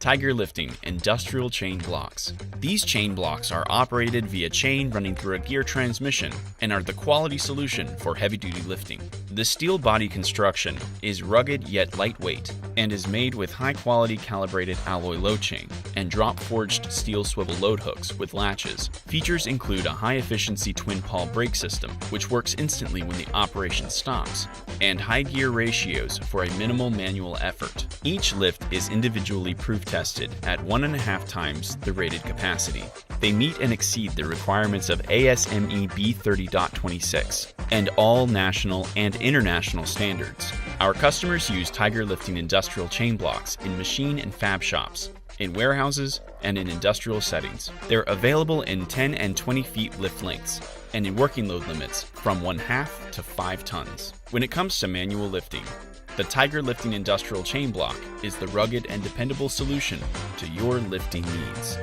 Tiger Lifting Industrial Chain Blocks. These chain blocks are operated via chain running through a gear transmission and are the quality solution for heavy-duty lifting. The steel body construction is rugged yet lightweight and is made with high-quality calibrated alloy load chain and drop-forged steel swivel load hooks with latches. Features include a high-efficiency twin-pawl brake system, which works instantly when the operation stops, and high gear ratios for a minimal manual effort. Each lift is individually proof-tested at 1.5 times the rated capacity. They meet and exceed the requirements of ASME B30.26 and all national and international standards. Our customers use Tiger Lifting industrial chain blocks in machine and fab shops, in warehouses, and in industrial settings. They're available in 10 and 20 feet lift lengths and in working load limits from 1/2 to 5 tons. When it comes to manual lifting, the Tiger Lifting industrial chain block is the rugged and dependable solution to your lifting needs.